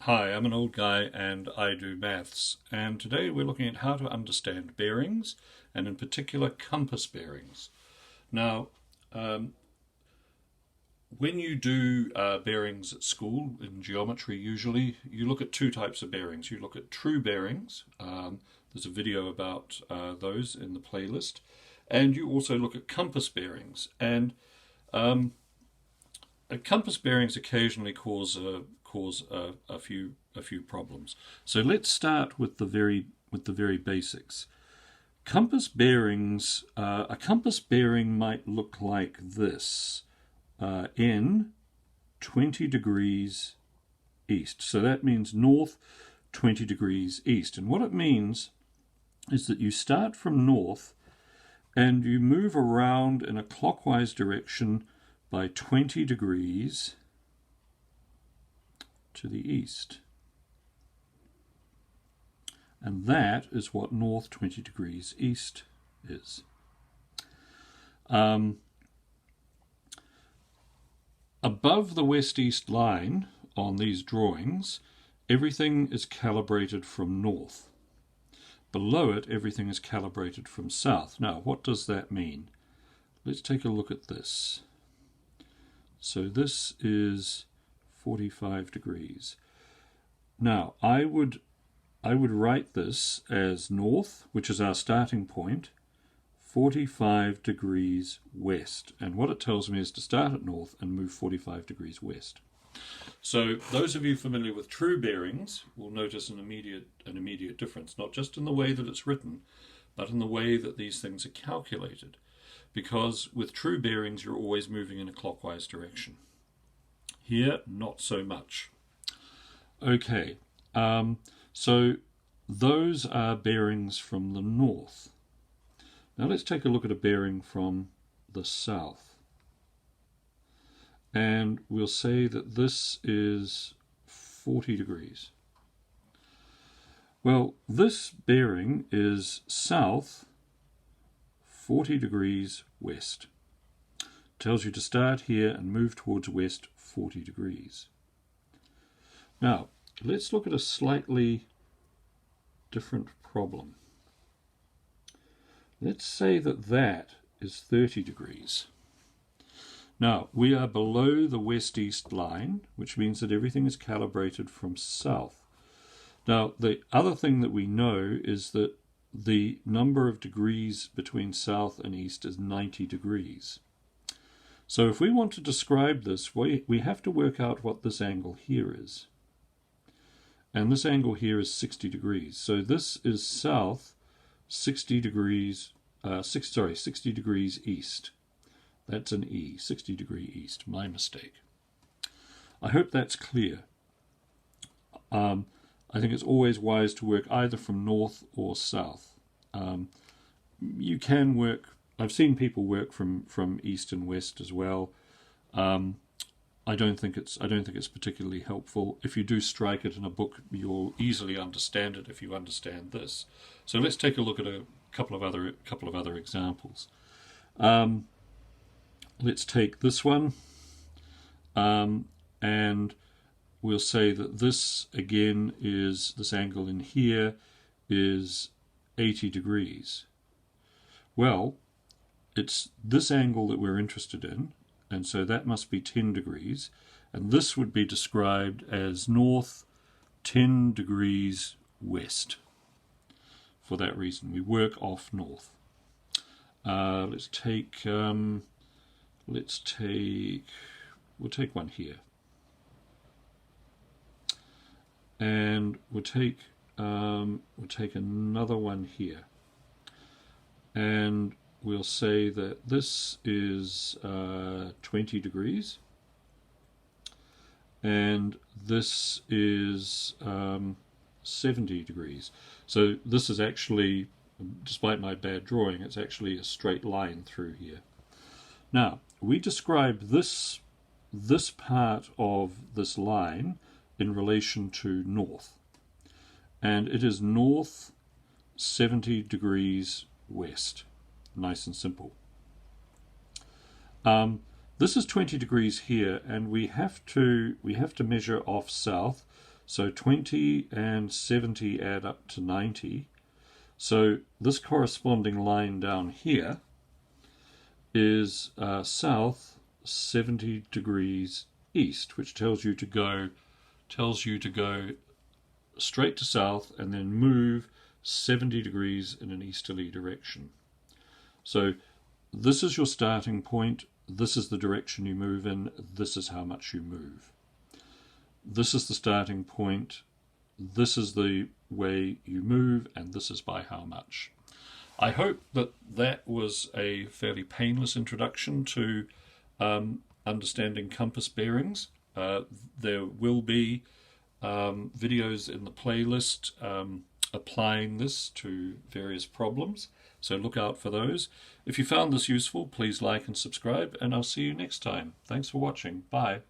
Hi, I'm an old guy and I do maths, and today we're looking at how to understand bearings, and in particular compass bearings. Now, um, when you do bearings at school, in geometry usually, you look at two types of bearings. You look at true bearings, there's a video about those in the playlist, and you also look at compass bearings. And um, compass bearings occasionally cause a few problems. So let's start with the very basics. Compass bearings. A compass bearing might look like this: N 20 degrees east. So that means north 20 degrees east. And what it means is that you start from north and you move around in a clockwise direction by 20 degrees to the east. And that is what north 20 degrees east is. Above the west-east line on these drawings, everything is calibrated from north. Below it, everything is calibrated from south. Now, what does that mean? Let's take a look at this. So this is 45 degrees. Now, I would write this as north, which is our starting point, 45 degrees west. And what it tells me is to start at north and move 45 degrees west. So those of you familiar with true bearings will notice an immediate difference, not just in the way that it's written, but in the way that these things are calculated. Because with true bearings, you're always moving in a clockwise direction. Here, not so much. Okay, so those are bearings from the north. Now let's take a look at a bearing from the south. And we'll say that this is 40 degrees. Well, this bearing is south 40 degrees west. Tells you to start here and move towards west 40 degrees. Now, let's look at a slightly different problem. Let's say that is 30 degrees. Now, we are below the west-east line, which means that everything is calibrated from south. Now, the other thing that we know is that the number of degrees between south and east is 90 degrees. So if we want to describe this, we have to work out what this angle here is. And this angle here is 60 degrees. So this is south 60 degrees, 60 degrees east. That's an E, 60 degree east, my mistake. I hope that's clear. I think it's always wise to work either from north or south. You can work, I've seen people work from east and west as well. I don't think it's particularly helpful. If you do strike it in a book, you'll easily understand it if you understand this. So let's take a look at a couple of other examples. Let's take this one, and we'll say that this again is, this angle in here is 80 degrees. Well, it's this angle that we're interested in, and so that must be 10 degrees, and this would be described as north 10 degrees west. For that reason, we work off north. We'll take one here, and we'll take another one here, and we'll say that this is 20 degrees, and this is 70 degrees. So this is actually, despite my bad drawing, it's actually a straight line through here. Now, we describe this part of this line in relation to north, and it is north 70 degrees west. Nice and simple. This is 20 degrees here, and we have to measure off south. So 20 and 70 add up to 90. So this corresponding line down here is south 70 degrees east, which tells you to go straight to south and then move 70 degrees in an easterly direction. So this is your starting point, this is the direction you move in, this is how much you move. This is the starting point, this is the way you move, and this is by how much. I hope that that was a fairly painless introduction to understanding compass bearings. There will be videos in the playlist applying this to various problems, so look out for those. If you found this useful, please like and subscribe, and I'll see you next time. Thanks for watching. Bye.